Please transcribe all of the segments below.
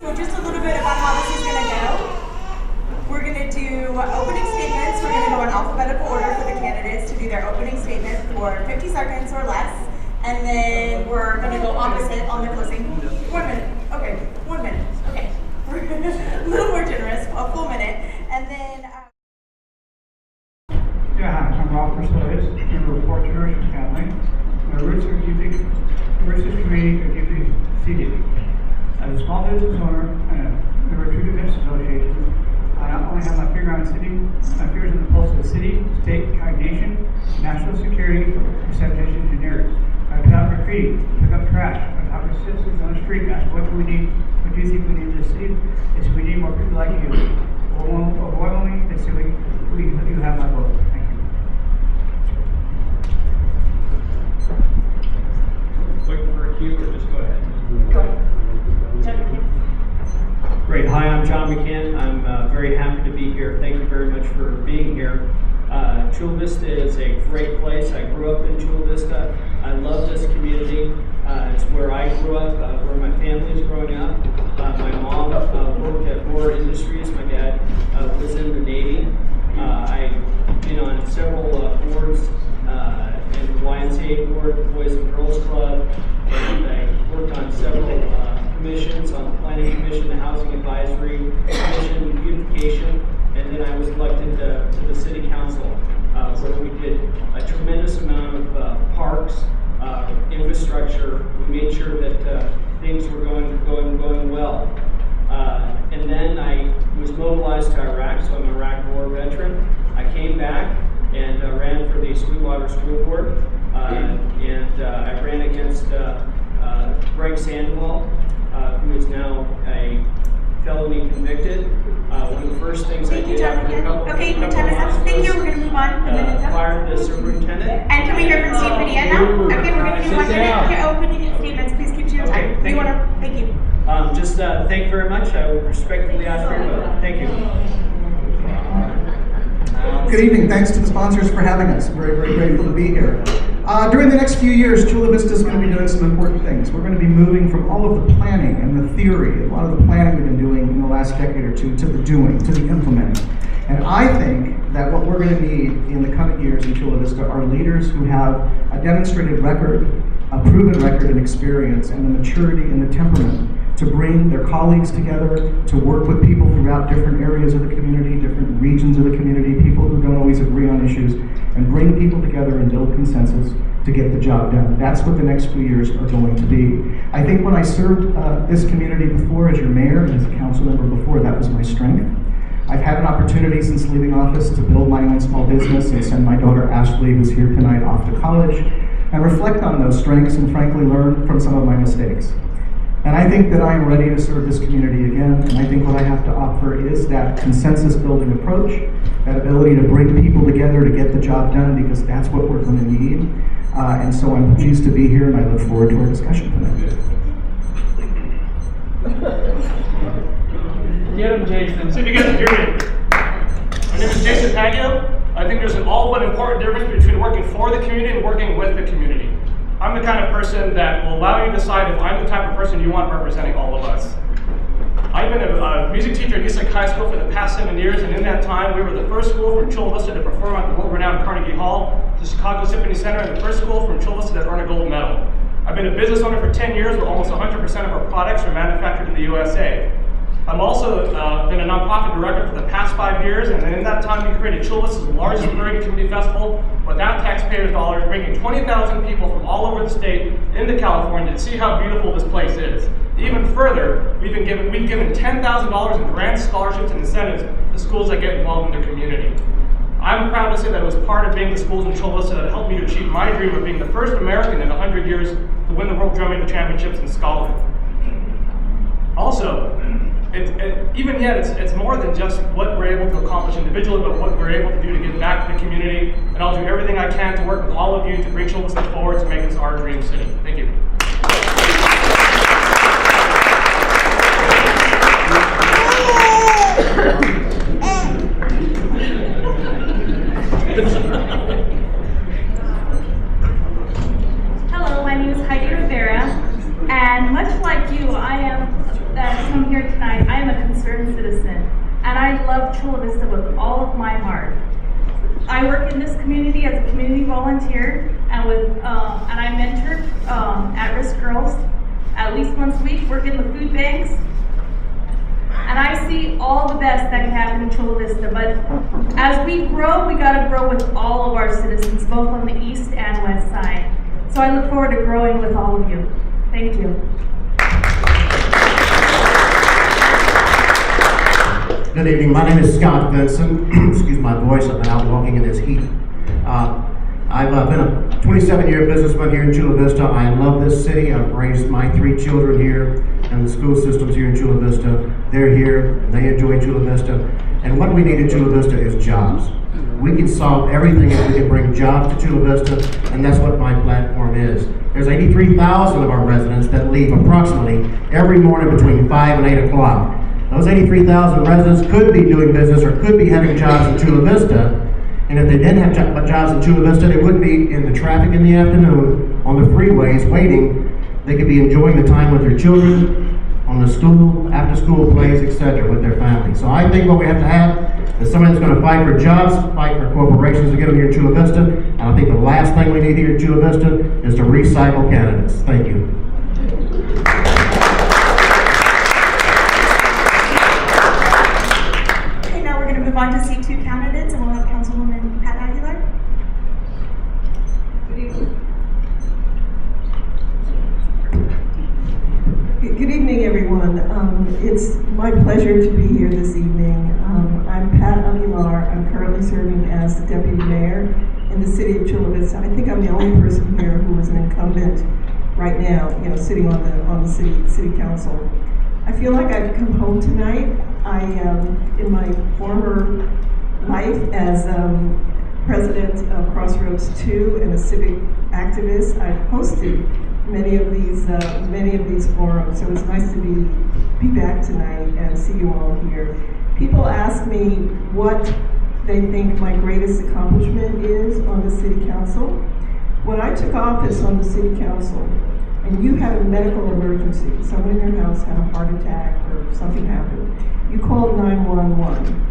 So just a little bit about how this is going to go. We're going to do opening statements. We're going to go in alphabetical order for the candidates to do their opening statement for 50 seconds or less. And then we're going to go opposite on the closing. 1 minute. Okay, 1 minute. Okay. We're a little more generous, a full minute. And then... Yeah, hi, I'm Ralph Mercedes, member of Port Church family. My roots are deeply, community are deeply seated. As a small business owner and a member of two defense associations, I not only have my finger on my fingers on the pulse of the city, state, county, nation, national security, reception engineers. I put out graffiti, pick up trash, I talk to citizens on the street and ask what do we need, what do you think we need in the city? It's we need more people like you. Overwhelmingly, they say you have my vote. Thank you. Waiting for a cue or just go ahead? Go ahead. Great. Hi, I'm John McCann. I'm very happy to be here. Thank you very much for being here. Chula Vista is a great place. I grew up in Chula Vista. I love this community. It's where I grew up, where my family is growing up. My mom worked at Moore Industries. My dad was in the Navy. I've been on several boards in the YMCA board, the Boys and Girls Club, and I worked on several commissions, on the Planning Commission, the Housing Advisory Commission, Beautification, and then I was elected to the City Council, where we did a tremendous amount of parks, infrastructure. We made sure that things were going well. And then I was mobilized to Iraq, so I'm an Iraq War veteran. I came back and ran for the Sweetwater School Board, and I ran against Greg Sandoval, who is now a felony convicted. One of the first things I did after a couple Okay, your time is up. Thank you. We're going to move on. Fired the superintendent. And can we hear from Steve Padilla now? Okay, we're going to do 1 minute. Okay, opening statements. Please keep to your time. Thank you. Thank you. Just thank you very much. I would respectfully ask for your vote. Thank you. Good evening. Thanks to the sponsors for having us. Very, very grateful to be here. During the next few years, Chula Vista is going to be doing some important things. We're going to be moving from all of the planning and the theory, a lot of the planning we've been doing in the last decade or two, to the doing, to the implementing. And I think that what we're going to need in the coming years in Chula Vista are leaders who have a demonstrated record, a proven record and experience, and the maturity and the temperament to bring their colleagues together, to work with people throughout different areas of the community, different regions of the community, people who don't always agree on issues, and bring people together and build consensus to get the job done. That's what the next few years are going to be. I think when I served this community before as your mayor and as a council member before, that was my strength. I've had an opportunity since leaving office to build my own small business and send my daughter Ashley, who's here tonight, off to college, and reflect on those strengths and frankly learn from some of my mistakes. And I think that I am ready to serve this community again, and I think what I have to offer is that consensus-building approach, that ability to bring people together to get the job done, because that's what we're going to need. And so I'm pleased to be here, and I look forward to our discussion tonight. Get him, Jason. See if you guys can hear me. My name is Jason Pagio. I think there's an all but important difference between working for the community and working with the community. I'm the kind of person that will allow you to decide if I'm the type of person you want representing all of us. I've been a music teacher at East Lake High School for the past 7 years, and in that time, we were the first school from Chula Vista to perform at the world-renowned Carnegie Hall, the Chicago Symphony Center, and the first school from Chula Vista to earn a gold medal. I've been a business owner for 10 years, where almost 100% of our products are manufactured in the USA. I've also been a nonprofit director for the past 5 years, and in that time we created Chula Vista's largest American community festival without taxpayers' dollars, bringing 20,000 people from all over the state into California to see how beautiful this place is. Even further, we've given $10,000 in grants, scholarships, and incentives to schools that get involved in their community. I'm proud to say that it was part of being the schools in Chula Vista that helped me to achieve my dream of being the first American in 100 years to win the World Drum Major Championships in Scotland. Also, even yet, it's more than just what we're able to accomplish individually, but what we're able to do to give back to the community. And I'll do everything I can to work with all of you to bring Chula Vista forward to make this our dream city. Thank you. Hello, my name is Heidi Rivera, and much like you, I am come here tonight I work in this community as a community volunteer, and and I mentor at-risk girls at least once a week, work in the food banks. And I see all the best that can happen in Chula Vista, but as we grow, we gotta grow with all of our citizens, both on the east and west side. So I look forward to growing with all of you. Thank you. Good evening. My name is Scott Vincent. Excuse my voice. I've been out walking in this heat. I've been a 27-year businessman here in Chula Vista. I love this city. I've raised my 3 children here, and the school systems here in Chula Vista. They're here, and they enjoy Chula Vista. And what we need in Chula Vista is jobs. We can solve everything if we can bring jobs to Chula Vista, and that's what my platform is. There's 83,000 of our residents that leave approximately every morning between 5 and 8 o'clock. Those 83,000 residents could be doing business or could be having jobs in Chula Vista. And if they didn't have jobs in Chula Vista, they would be in the traffic in the afternoon on the freeways waiting. They could be enjoying the time with their children, on the school, after school plays, etc. with their family. So I think what we have to have is somebody that's going to fight for jobs, fight for corporations to get them here in Chula Vista. And I think the last thing we need here in Chula Vista is to recycle candidates. Thank you. Okay, now we're going to move on to C2 candidates, and we'll have Councilwoman Pat Aguilar. Good evening. Good evening, everyone. It's my pleasure to be here this evening. I'm Pat Aguilar. I'm currently serving as the Deputy Mayor in the City of Chula Vista. I think I'm the only person here who is an incumbent right now, sitting on the city council. I feel like I've come home tonight. In my former life as president of Crossroads 2 and a civic activist, I've hosted many of these forums, so it's nice to be back tonight and see you all here. People ask me what they think my greatest accomplishment is on the city council. When I took office on the city council, and you had a medical emergency, someone in your house had a heart attack or something happened, you called 911.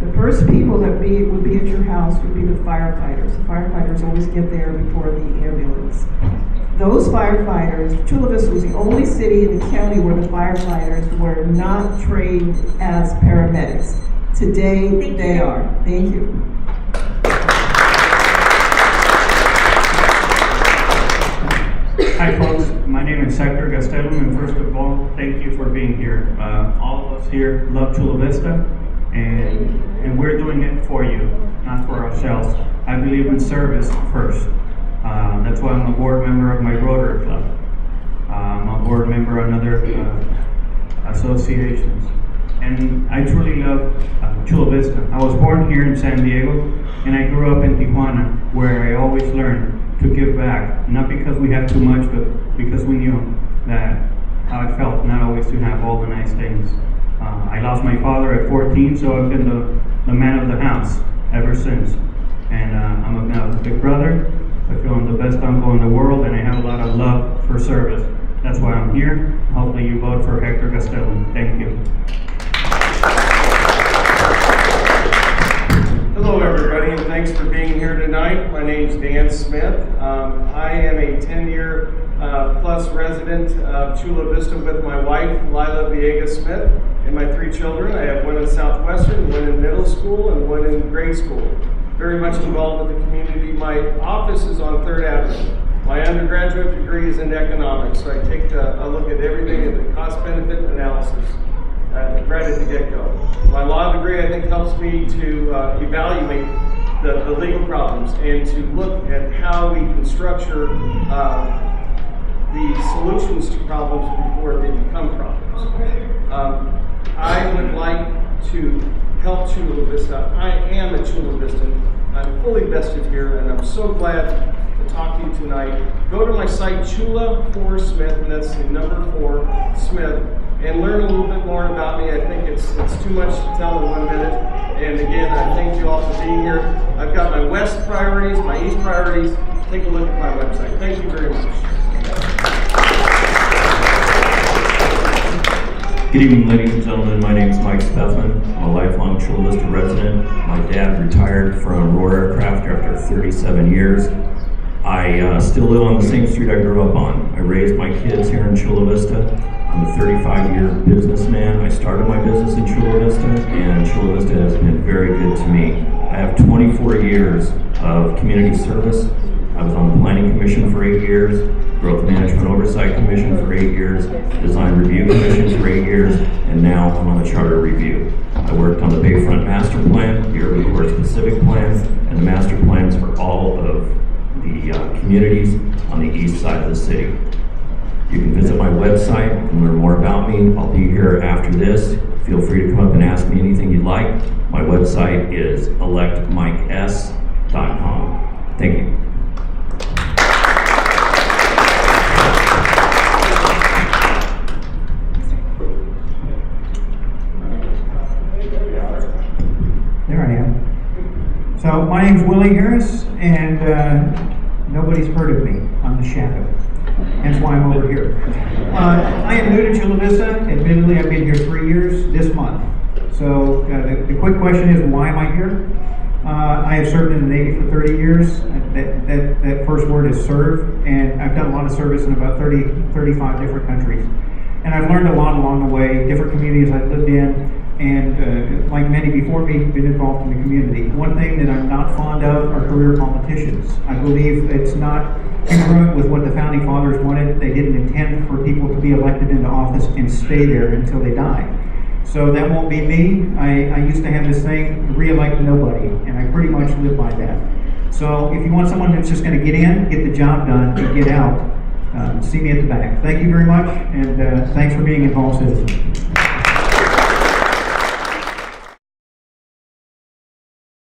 The first people that would be at your house would be the firefighters. The firefighters always get there before the ambulance. Those firefighters, Chula Vista was the only city in the county where the firefighters were not trained as paramedics. Today, they are. Thank you. Hi folks, my name is Hector Gastelum, and first of all, thank you for being here. All of us here love Chula Vista, and we're doing it for you, not for ourselves. I believe in service first. That's why I'm a board member of my Rotary Club. I'm a board member of other associations. And I truly love Chula Vista. I was born here in San Diego, and I grew up in Tijuana, where I always learned to give back. Not because we had too much, but because we knew that how it felt not always to have all the nice things. I lost my father at 14, so I've been the man of the house ever since. And I'm a big brother. I feel I'm the best uncle in the world, and I have a lot of love for service. That's why I'm here. Hopefully you vote for Hector Gastelum. Thank you. Hello everybody, and thanks for being here tonight. My name's Dan Smith. I am a 10-year plus resident of Chula Vista with my wife, Lila Villegas Smith, and my 3 children. I have one in Southwestern, one in middle school, and one in grade school. Very much involved with the community. My office is on 3rd Avenue. My undergraduate degree is in economics, so I take a look at everything in the cost-benefit analysis right at the get-go. My law degree, I think, helps me to evaluate the legal problems and to look at how we can structure the solutions to problems before they become problems. I would like to help Chula Vista. I am a Chula Vistan. I'm fully vested here, and I'm so glad to talk to you tonight. Go to my site, Chula4Smith, and that's the number 4 Smith, and learn a little bit more about me. I think it's too much to tell in 1 minute. And again, I thank you all for being here. I've got my West priorities, my East priorities. Take a look at my website. Thank you very much. Good evening, ladies and gentlemen. My name is Mike Spethman. I'm a lifelong Chula Vista resident. My dad retired from Roar Aircraft after 37 years. I still live on the same street I grew up on. I raised my kids here in Chula Vista. I'm a 35-year businessman. I started my business in Chula Vista, and Chula Vista has been very good to me. I have 24 years of community service. I was on the Planning Commission for 8 years, Growth Management Oversight Commission for 8 years, Design Review Commission for 8 years, and now I'm on the Charter Review. I worked on the Bayfront Master Plan, the Urban Core Specific Plan, and the master plans for all of the communities on the east side of the city. You can visit my website and learn more about me. I'll be here after this. Feel free to come up and ask me anything you'd like. My website is electmikes.com. Thank you. There I am. So my name's Willie Harris, and nobody's heard of me. I'm the shadow. Hence why I'm over here. I am new to Chula Vista. Admittedly, I've been here 3 years this month. So the quick question is, why am I here? I have served in the Navy for 30 years. That first word is serve, and I've done a lot of service in about 35 different countries. And I've learned a lot along the way, different communities I've lived in, and like many before me, been involved in the community. One thing that I'm not fond of are career politicians. I believe it's not congruent with what the Founding Fathers wanted. They didn't intend for people to be elected into office and stay there until they die. So that won't be me. I used to have this saying, re-elect nobody, and I pretty much live by that. So if you want someone that's just going to get in, get the job done, and get out, see me at the back. Thank you very much, and thanks for being involved citizens.